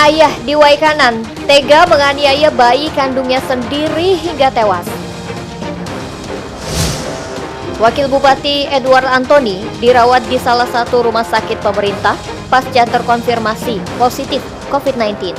ayah di Waikanan tega menganiaya bayi kandungnya sendiri hingga tewas. Wakil Bupati Edward Antoni dirawat di salah satu rumah sakit pemerintah pasca terkonfirmasi positif COVID-19.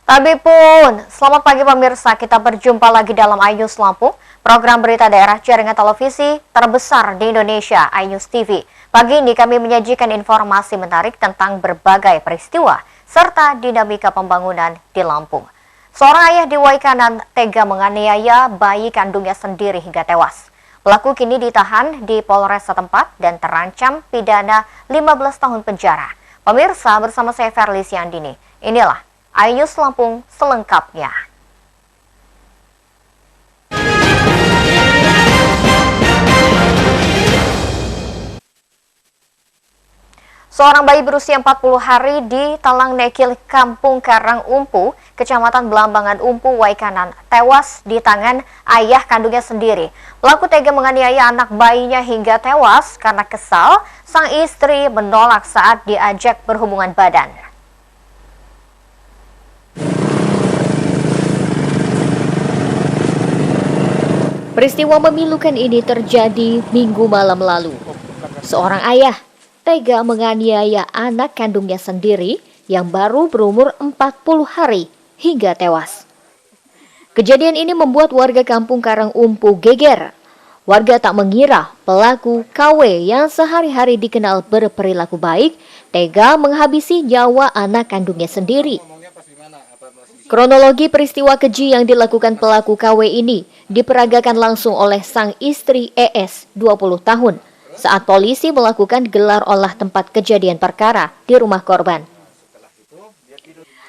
Tapi pun, selamat pagi pemirsa, kita berjumpa lagi dalam iNews Lampung, program berita daerah jaringan televisi terbesar di Indonesia, iNews TV. Pagi ini kami menyajikan informasi menarik tentang berbagai peristiwa serta dinamika pembangunan di Lampung. Seorang ayah di Waikanan tega menganiaya bayi kandungnya sendiri hingga tewas. Pelaku kini ditahan di Polres setempat dan terancam pidana 15 tahun penjara. Pemirsa, bersama saya Ferly Siandini. Inilah iNews Lampung selengkapnya. Seorang bayi berusia 40 hari di Talang Nekil, Kampung Karang Umpu, Kecamatan Belambangan Umpu, Waikanan, tewas di tangan ayah kandungnya sendiri. Pelaku tega menganiaya anak bayinya hingga tewas karena kesal sang istri menolak saat diajak berhubungan badan. Peristiwa memilukan ini terjadi Minggu malam lalu. Seorang ayah tega menganiaya anak kandungnya sendiri yang baru berumur 40 hari hingga tewas. Kejadian ini membuat warga Kampung Karang Umpu geger. Warga tak mengira pelaku KW yang sehari-hari dikenal berperilaku baik tega menghabisi nyawa anak kandungnya sendiri. Kronologi peristiwa keji yang dilakukan pelaku KW ini diperagakan langsung oleh sang istri ES 20 tahun saat polisi melakukan gelar olah tempat kejadian perkara di rumah korban.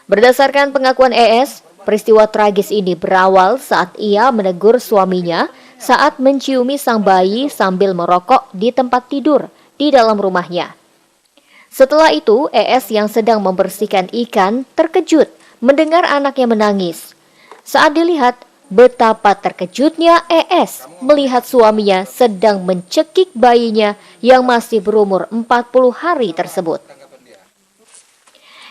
Berdasarkan pengakuan ES, peristiwa tragis ini berawal saat ia menegur suaminya saat menciumi sang bayi sambil merokok di tempat tidur di dalam rumahnya. Setelah itu, ES yang sedang membersihkan ikan terkejut mendengar anaknya menangis. Saat dilihat, betapa terkejutnya ES melihat suaminya sedang mencekik bayinya yang masih berumur 40 hari tersebut.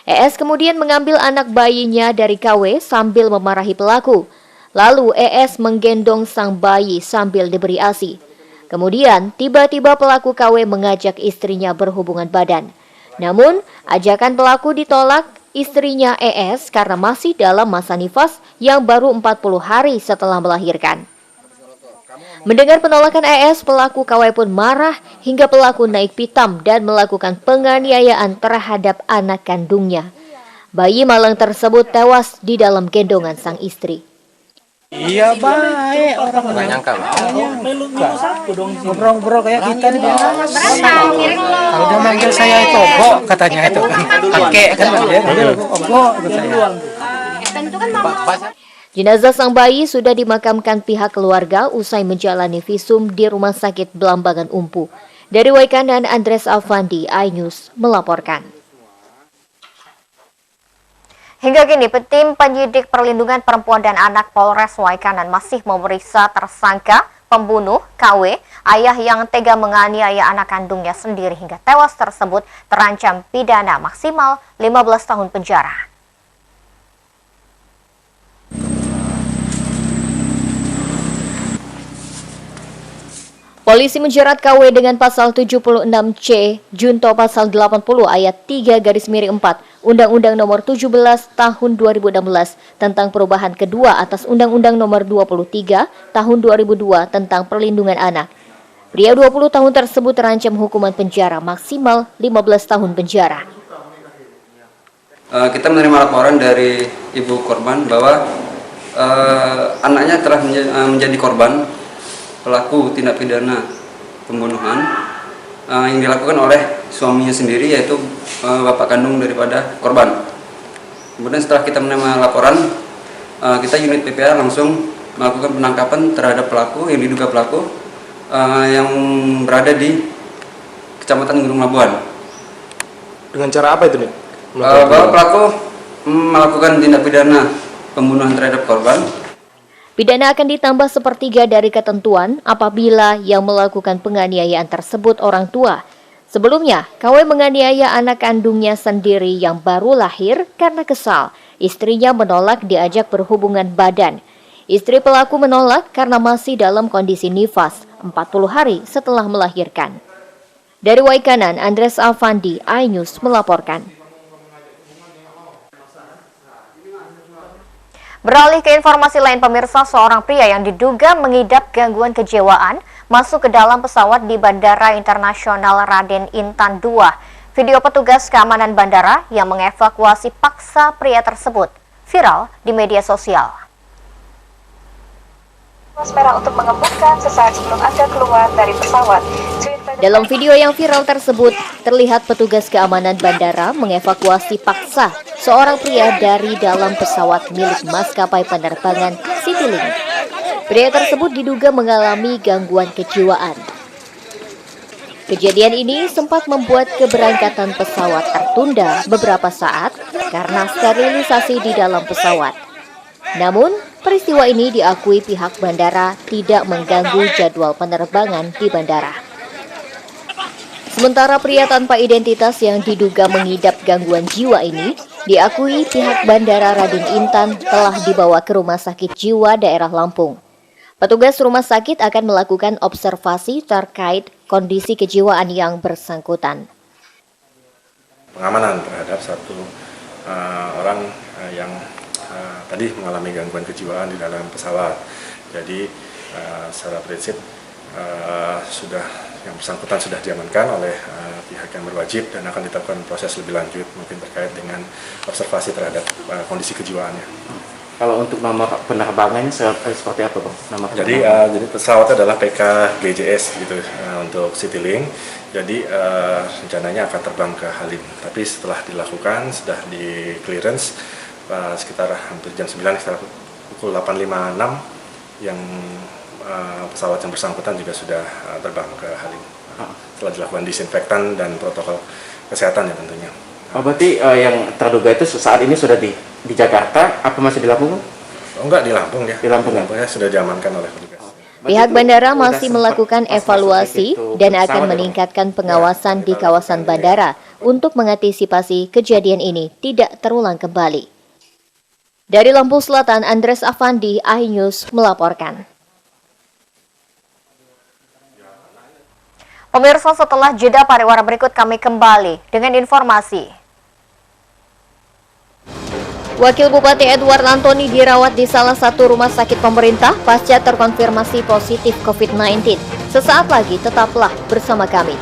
ES kemudian mengambil anak bayinya dari KW sambil memarahi pelaku. Lalu ES menggendong sang bayi sambil diberi ASI. Kemudian tiba-tiba pelaku KW mengajak istrinya berhubungan badan. Namun, ajakan pelaku ditolak istrinya ES karena masih dalam masa nifas yang baru 40 hari setelah melahirkan. Mendengar penolakan ES, pelaku KW pun marah hingga pelaku naik pitam dan melakukan penganiayaan terhadap anak kandungnya. Bayi malang tersebut tewas di dalam gendongan sang istri. Iya baik, orang nggak nyangka. Ngobrol-ngobrol kayak kita nih. Kalau dia manggil saya itu Ogo katanya itu kan. Kakek kan dia Ogo saya. Jenazah sang bayi sudah dimakamkan pihak keluarga usai menjalani visum di Rumah Sakit Belambangan Umpu. Dari Waikanan, Andres Afandi, iNews melaporkan. Hingga kini, tim penyidik perlindungan perempuan dan anak Polres Waikanan masih memeriksa tersangka pembunuh KW, ayah yang tega menganiaya anak kandungnya sendiri hingga tewas tersebut terancam pidana maksimal 15 tahun penjara. Polisi menjerat KW dengan pasal 76C Junto pasal 80 ayat 3/4 Undang-Undang Nomor 17 Tahun 2016 tentang perubahan kedua atas Undang-Undang Nomor 23 Tahun 2002 tentang perlindungan anak. Pria 20 tahun tersebut terancam hukuman penjara maksimal 15 tahun penjara. Kita menerima laporan dari ibu korban bahwa anaknya telah menjadi korban pelaku tindak pidana pembunuhan yang dilakukan oleh suaminya sendiri, yaitu bapak kandung daripada korban. Kemudian setelah kita menerima laporan, kita unit PPA langsung melakukan penangkapan terhadap pelaku yang diduga pelaku yang berada di Kecamatan Gunung Labuan. Dengan cara apa itu nih? Bahwa pelaku melakukan tindak pidana pembunuhan terhadap korban. Pidana akan ditambah sepertiga dari ketentuan apabila yang melakukan penganiayaan tersebut orang tua. Sebelumnya, KW menganiaya anak kandungnya sendiri yang baru lahir karena kesal. Istrinya menolak diajak berhubungan badan. Istri pelaku menolak karena masih dalam kondisi nifas 40 hari setelah melahirkan. Dari Waikanan, Andres Afandi, iNews melaporkan. Beralih ke informasi lain pemirsa, seorang pria yang diduga mengidap gangguan kejiwaan masuk ke dalam pesawat di Bandara Internasional Raden Intan II. Video petugas keamanan bandara yang mengevakuasi paksa pria tersebut viral di media sosial. Merah untuk mengembangkan sesaat sebelum Anda keluar dari pesawat. Dalam video yang viral tersebut, terlihat petugas keamanan bandara mengevakuasi paksa seorang pria dari dalam pesawat milik maskapai penerbangan Citylink. Pria tersebut diduga mengalami gangguan kejiwaan. Kejadian ini sempat membuat keberangkatan pesawat tertunda beberapa saat karena sterilisasi di dalam pesawat. Namun, peristiwa ini diakui pihak bandara tidak mengganggu jadwal penerbangan di bandara. Sementara pria tanpa identitas yang diduga mengidap gangguan jiwa ini diakui pihak Bandara Raden Intan telah dibawa ke Rumah Sakit Jiwa Daerah Lampung. Petugas rumah sakit akan melakukan observasi terkait kondisi kejiwaan yang bersangkutan. Pengamanan terhadap satu orang yang tadi mengalami gangguan kejiwaan di dalam pesawat. Jadi secara prinsip yang bersangkutan sudah diamankan oleh pihak yang berwajib dan akan dilakukan proses lebih lanjut mungkin terkait dengan observasi terhadap kondisi kejiwaannya. Kalau untuk nomor penerbangannya seperti apa, Bang? Jadi pesawatnya adalah PKGJS gitu untuk Citylink. Jadi rencananya akan terbang ke Halim. Tapi setelah dilakukan sudah di clearance sekitar hampir jam 9 sekitar pukul 8.56 yang pesawat yang bersangkutan juga sudah terbang ke Halim. Setelah dilakukan disinfektan dan protokol kesehatan ya tentunya. Oh, berarti yang terduga itu saat ini sudah di Jakarta, apa masih di Lampung? Oh, enggak, di Lampung ya. Di Lampung ya sudah diamankan oleh petugas. Pihak bandara masih melakukan evaluasi dan akan meningkatkan pengawasan di kawasan bandara untuk mengantisipasi kejadian ini tidak terulang kembali. Dari Lampung Selatan, Andres Afandi, iNews melaporkan. Pemirsa, setelah jeda pariwara berikut kami kembali dengan informasi. Wakil Bupati Edward Antoni dirawat di salah satu rumah sakit pemerintah pasca terkonfirmasi positif COVID-19. Sesaat lagi tetaplah bersama kami.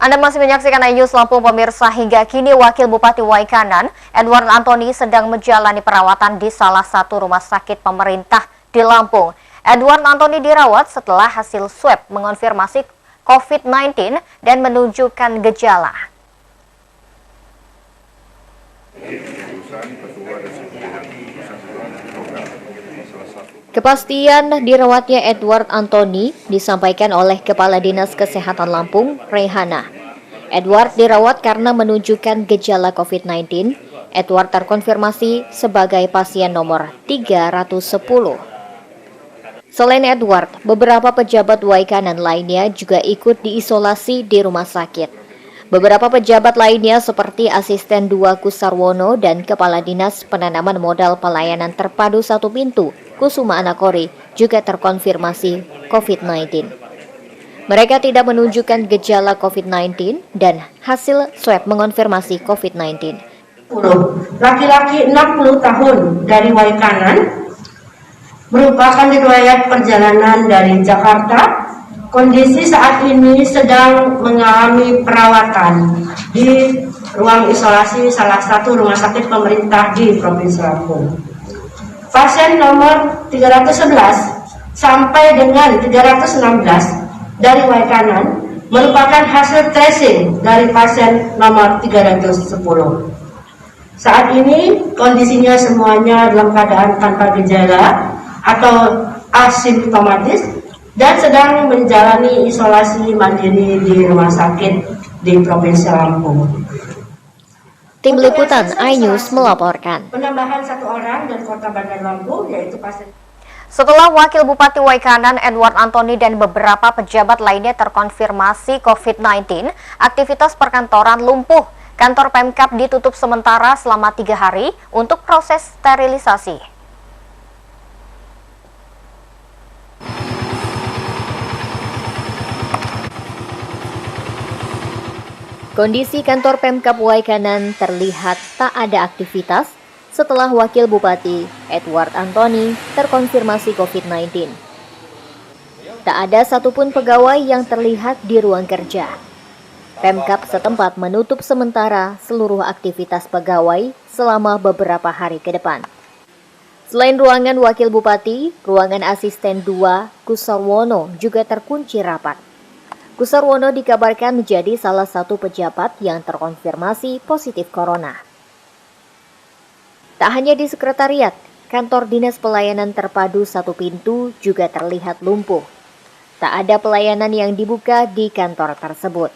Anda masih menyaksikan iNews Lampung pemirsa. Hingga kini Wakil Bupati Waikanan, Edward Antoni sedang menjalani perawatan di salah satu rumah sakit pemerintah di Lampung. Edward Antoni dirawat setelah hasil swab mengonfirmasi COVID-19 dan menunjukkan gejala. Kepastian dirawatnya Edward Antoni disampaikan oleh Kepala Dinas Kesehatan Lampung, Rehana. Edward dirawat karena menunjukkan gejala COVID-19. Edward terkonfirmasi sebagai pasien nomor 310. Selain Edward, beberapa pejabat Waikanan lainnya juga ikut diisolasi di rumah sakit. Beberapa pejabat lainnya seperti Asisten 2 Kusarwono dan Kepala Dinas Penanaman Modal Pelayanan Terpadu Satu Pintu, Kusuma Anakori, juga terkonfirmasi COVID-19. Mereka tidak menunjukkan gejala COVID-19 dan hasil swab mengonfirmasi COVID-19. Laki-laki 60 tahun dari Waikanan, merupakan riwayat perjalanan dari Jakarta. Kondisi saat ini sedang mengalami perawatan di ruang isolasi salah satu rumah sakit pemerintah di Provinsi Lampung. Pasien nomor 311 sampai dengan 316 dari Waikanan merupakan hasil tracing dari pasien nomor 310. Saat ini kondisinya semuanya dalam keadaan tanpa gejala atau asimptomatis dan sedang menjalani isolasi mandiri di rumah sakit di Provinsi Lampung. Tim Liputan iNews melaporkan. Penambahan 1 orang dan Kota Bandar Lampung yaitu pasien. Setelah Wakil Bupati Waikanan Edward Antoni dan beberapa pejabat lainnya terkonfirmasi COVID-19, aktivitas perkantoran lumpuh. Kantor Pemkab ditutup sementara selama 3 hari untuk proses sterilisasi. Kondisi kantor Pemkab Waikanan terlihat tak ada aktivitas setelah Wakil Bupati Edward Antoni terkonfirmasi COVID-19. Tak ada satupun pegawai yang terlihat di ruang kerja. Pemkab setempat menutup sementara seluruh aktivitas pegawai selama beberapa hari ke depan. Selain ruangan Wakil Bupati, ruangan Asisten 2 Kusarwono juga terkunci rapat. Kusarwono dikabarkan menjadi salah satu pejabat yang terkonfirmasi positif corona. Tak hanya di sekretariat, kantor Dinas Pelayanan Terpadu 1 Pintu juga terlihat lumpuh. Tak ada pelayanan yang dibuka di kantor tersebut.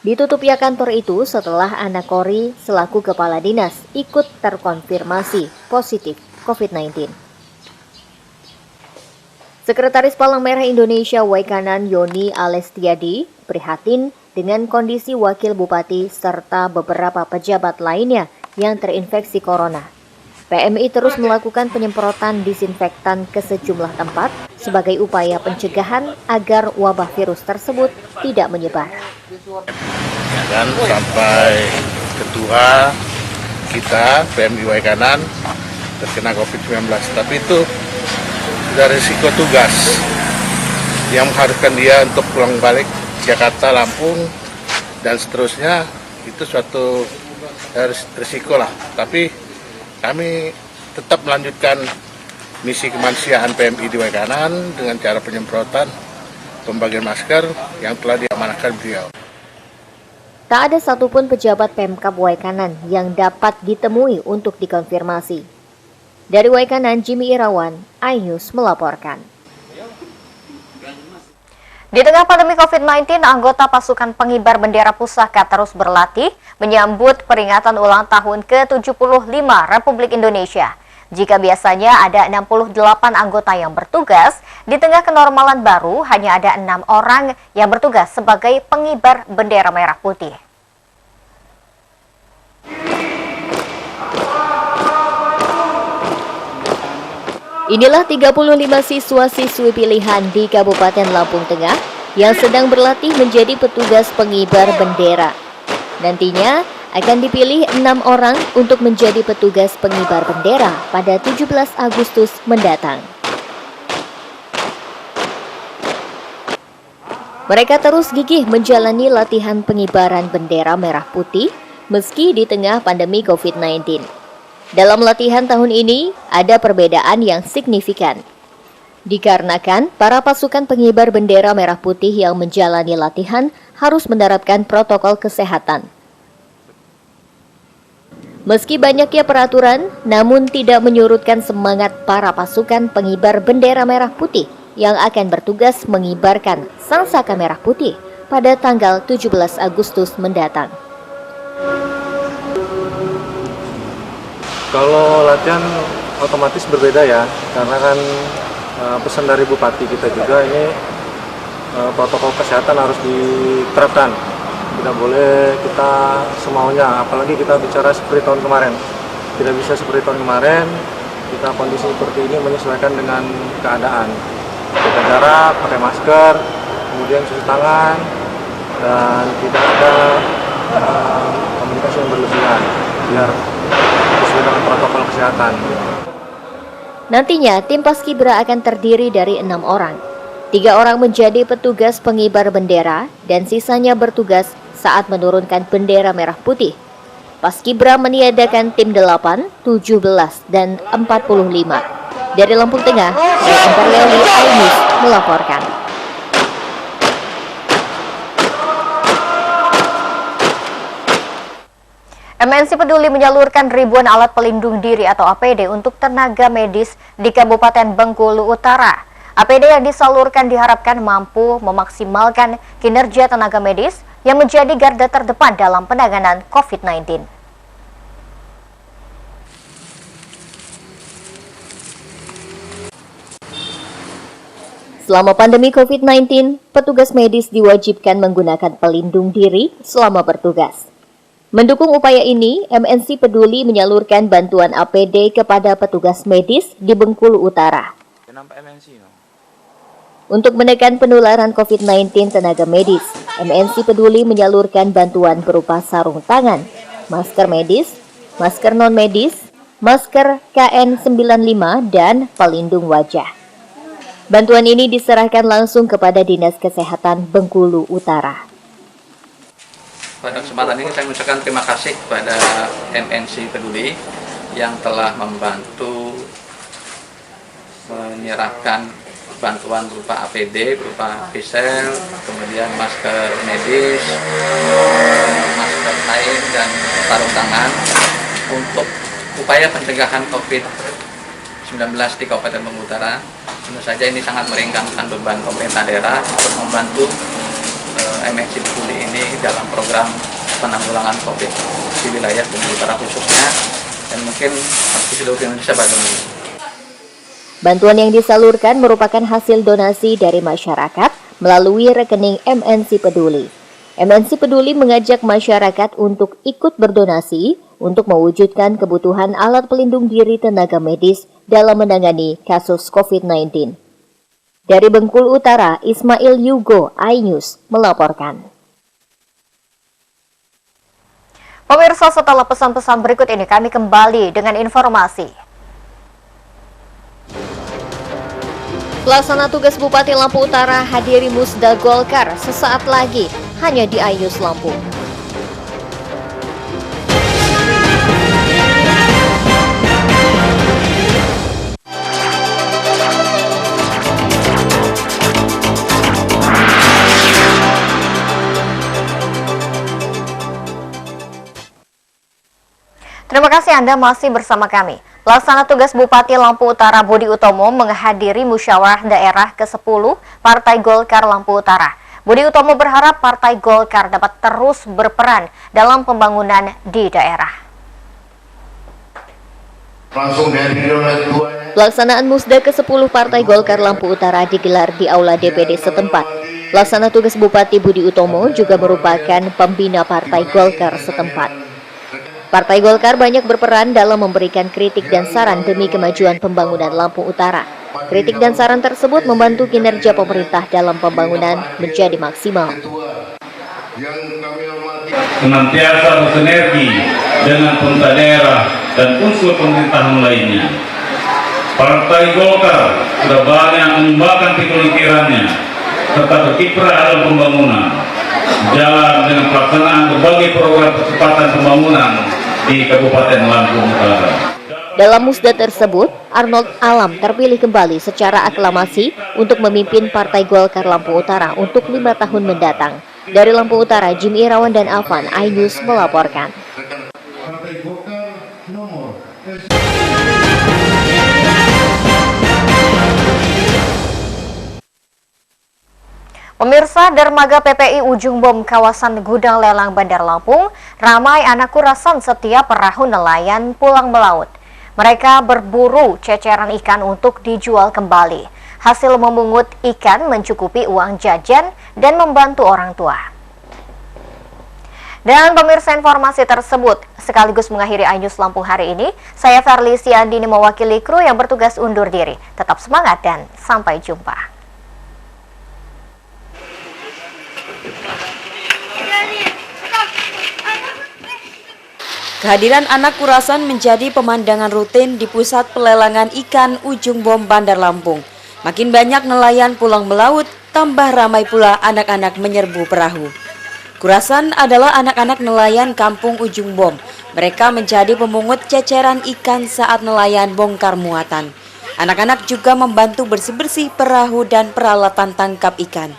Ditutupnya kantor itu setelah anak Kori selaku kepala dinas ikut terkonfirmasi positif COVID-19. Sekretaris Palang Merah Indonesia Waikanan Yoni Alestiadi prihatin dengan kondisi Wakil Bupati serta beberapa pejabat lainnya yang terinfeksi corona. PMI terus melakukan penyemprotan disinfektan ke sejumlah tempat sebagai upaya pencegahan agar wabah virus tersebut tidak menyebar. Dan sampai ketua kita PMI Waikanan terkena COVID-19, tapi itu sudah risiko tugas yang mengharuskan dia untuk pulang balik Jakarta, Lampung, dan seterusnya. Itu suatu risiko lah, tapi kami tetap melanjutkan misi kemanusiaan PMI di Waikanan dengan cara penyemprotan, pembagian masker yang telah diamanahkan beliau. Tak ada satupun pejabat Pemkab Waikanan yang dapat ditemui untuk dikonfirmasi. Dari Waikanan, Jimmy Irawan, iNews melaporkan. Di tengah pandemi COVID-19, anggota pasukan pengibar bendera pusaka terus berlatih menyambut peringatan ulang tahun ke-75 Republik Indonesia. Jika biasanya ada 68 anggota yang bertugas, di tengah kenormalan baru hanya ada 6 orang yang bertugas sebagai pengibar bendera merah putih. Inilah 35 siswa-siswi pilihan di Kabupaten Lampung Tengah yang sedang berlatih menjadi petugas pengibar bendera. Nantinya akan dipilih 6 orang untuk menjadi petugas pengibar bendera pada 17 Agustus mendatang. Mereka terus gigih menjalani latihan pengibaran bendera merah putih meski di tengah pandemi COVID-19. Dalam latihan tahun ini, ada perbedaan yang signifikan. Dikarenakan para pasukan pengibar bendera merah putih yang menjalani latihan harus menerapkan protokol kesehatan. Meski banyaknya peraturan, namun tidak menyurutkan semangat para pasukan pengibar bendera merah putih yang akan bertugas mengibarkan sangsaka merah putih pada tanggal 17 Agustus mendatang. Kalau latihan otomatis berbeda ya, karena kan pesan dari Bupati kita juga ini protokol kesehatan harus diterapkan. Tidak boleh kita semaunya, apalagi kita bicara seperti tahun kemarin. Tidak bisa seperti tahun kemarin, kita kondisi seperti ini menyesuaikan dengan keadaan. Jaga jarak, pakai masker, kemudian cuci tangan, dan tidak ada komunikasi yang berlebihan, biar sesuai dengan protokol kesehatan. Nantinya, tim Paskibra akan terdiri dari 6 orang. 3 orang menjadi petugas pengibar bendera dan sisanya bertugas saat menurunkan bendera merah putih. Paskibra meniadakan tim 8, 17, dan 45. Dari Lampung Tengah, Ray Interleoli, iNews melaporkan. MNC Peduli menyalurkan ribuan alat pelindung diri atau APD untuk tenaga medis di Kabupaten Bengkulu Utara. APD yang disalurkan diharapkan mampu memaksimalkan kinerja tenaga medis yang menjadi garda terdepan dalam penanganan COVID-19. Selama pandemi COVID-19, petugas medis diwajibkan menggunakan pelindung diri selama bertugas. Mendukung upaya ini, MNC Peduli menyalurkan bantuan APD kepada petugas medis di Bengkulu Utara. Untuk menekan penularan COVID-19 tenaga medis, MNC Peduli menyalurkan bantuan berupa sarung tangan, masker medis, masker non-medis, masker KN95, dan pelindung wajah. Bantuan ini diserahkan langsung kepada Dinas Kesehatan Bengkulu Utara. Pada kesempatan ini saya mengucapkan terima kasih kepada MNC Peduli yang telah membantu menyerahkan bantuan berupa APD, berupa pisel, kemudian masker medis, masker kain, dan sarung tangan untuk upaya pencegahan COVID-19 di Kabupaten Bengkulu Utara. Tentu saja ini sangat meringankan beban pemerintah daerah untuk membantu MNC Peduli ini dalam program penanggulangan COVID di wilayah Bengkulu Utara khususnya, dan mungkin di seluruh Indonesia pada umumnya. Bantuan yang disalurkan merupakan hasil donasi dari masyarakat melalui rekening MNC Peduli. MNC Peduli mengajak masyarakat untuk ikut berdonasi untuk mewujudkan kebutuhan alat pelindung diri tenaga medis dalam menangani kasus COVID-19. Dari Bengkulu Utara, Ismail Yugo, iNews, melaporkan. Pemirsa, setelah pesan-pesan berikut ini kami kembali dengan informasi. Pelaksana tugas Bupati Lampung Utara hadiri Musda Golkar sesaat lagi hanya di iNews Lampung. Terima kasih Anda masih bersama kami. Pelaksana tugas Bupati Lampung Utara Budi Utomo menghadiri musyawarah daerah ke-10 Partai Golkar Lampung Utara. Budi Utomo berharap Partai Golkar dapat terus berperan dalam pembangunan di daerah. Pelaksanaan Musda ke-10 Partai Golkar Lampung Utara digelar di Aula DPD setempat. Pelaksana tugas Bupati Budi Utomo juga merupakan pembina Partai Golkar setempat. Partai Golkar banyak berperan dalam memberikan kritik dan saran demi kemajuan pembangunan Lampung Utara. Kritik dan saran tersebut membantu kinerja pemerintah dalam pembangunan menjadi maksimal. Senantiasa bersinergi dengan pemerintah daerah dan unsur pemerintahan lainnya. Partai Golkar sudah banyak menyumbangkan pemikirannya serta berkiprah dalam pembangunan, jalan dengan pelaksanaan berbagai program percepatan pembangunan di Kabupaten Lampung Utara. Dalam musda tersebut, Arnold Alam terpilih kembali secara aklamasi untuk memimpin Partai Golkar Lampung Utara untuk 5 tahun mendatang. Dari Lampung Utara, Jimmy Irawan dan Afan, iNews melaporkan. Pemirsa, dermaga PPI Ujung Bom kawasan Gudang Lelang Bandar Lampung ramai anak kurasan setiap perahu nelayan pulang melaut. Mereka berburu ceceran ikan untuk dijual kembali. Hasil memungut ikan mencukupi uang jajan dan membantu orang tua. Dan pemirsa, informasi tersebut sekaligus mengakhiri iNews Lampung hari ini. Saya Verlisi Andini mewakili kru yang bertugas undur diri. Tetap semangat dan sampai jumpa. Kehadiran anak kurasan menjadi pemandangan rutin di pusat pelelangan ikan Ujung Bom Bandar Lampung. Makin banyak nelayan pulang melaut, tambah ramai pula anak-anak menyerbu perahu. Kurasan adalah anak-anak nelayan kampung Ujung Bom. Mereka menjadi pemungut ceceran ikan saat nelayan bongkar muatan. Anak-anak juga membantu bersih-bersih perahu dan peralatan tangkap ikan.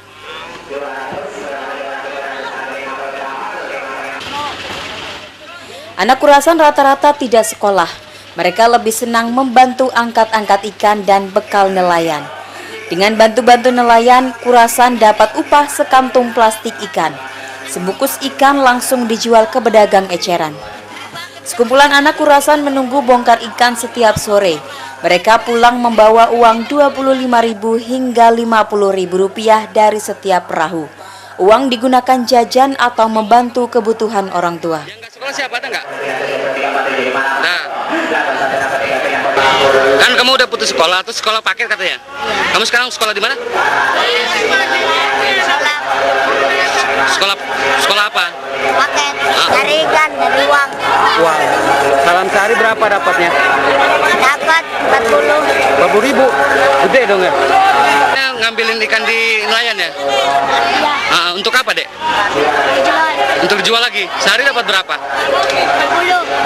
Anak kurasan rata-rata tidak sekolah. Mereka lebih senang membantu angkat-angkat ikan dan bekal nelayan. Dengan bantu-bantu nelayan, Kurasan dapat upah sekantung plastik ikan. Sebungkus ikan langsung dijual ke pedagang eceran. Sekumpulan anak Kurasan menunggu bongkar ikan setiap sore. Mereka pulang membawa uang Rp25.000 hingga Rp50.000 dari setiap perahu. Uang digunakan jajan atau membantu kebutuhan orang tua. Sekolah siapa ada nggak? Nah, kan kamu udah putus sekolah, terus sekolah paket katanya. Kamu sekarang sekolah di mana? Sekolah apa? Paket, dari ikan, dari uang. Uang. Dalam sehari berapa dapatnya? Dapat 40.000. Gede dong ya? Ngambilin ikan di nelayan ya? Iya. Untuk apa, Dek? Dijual. Untuk dijual lagi. Sehari dapat berapa?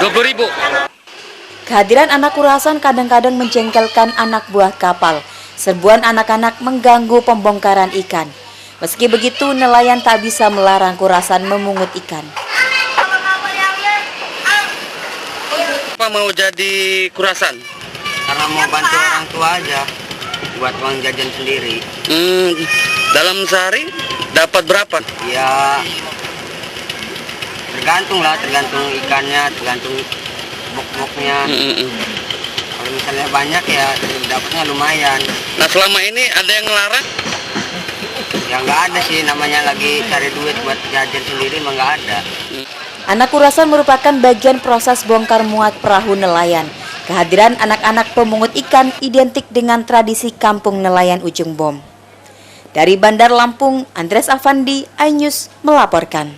20.000. Kehadiran anak Kurasan kadang-kadang menjengkelkan anak buah kapal. Serbuan anak-anak mengganggu pembongkaran ikan. Meski begitu, nelayan tak bisa melarang Kurasan memungut ikan. Apa mau jadi Kurasan? Karena mau bantu orang tua aja, buat uang jajan sendiri. Dalam sehari dapat berapa? Ya tergantung ikannya, tergantung bok-boknya. Kalau misalnya banyak ya dapatnya lumayan. Nah, selama ini ada yang ngelarang? Ya nggak ada sih, namanya lagi cari duit buat jajan sendiri mah nggak ada. Anak Kurasan merupakan bagian proses bongkar muat perahu nelayan. Kehadiran anak-anak pemungut ikan identik dengan tradisi kampung nelayan Ujung Bom. Dari Bandar Lampung, Andres Afandi, iNews melaporkan.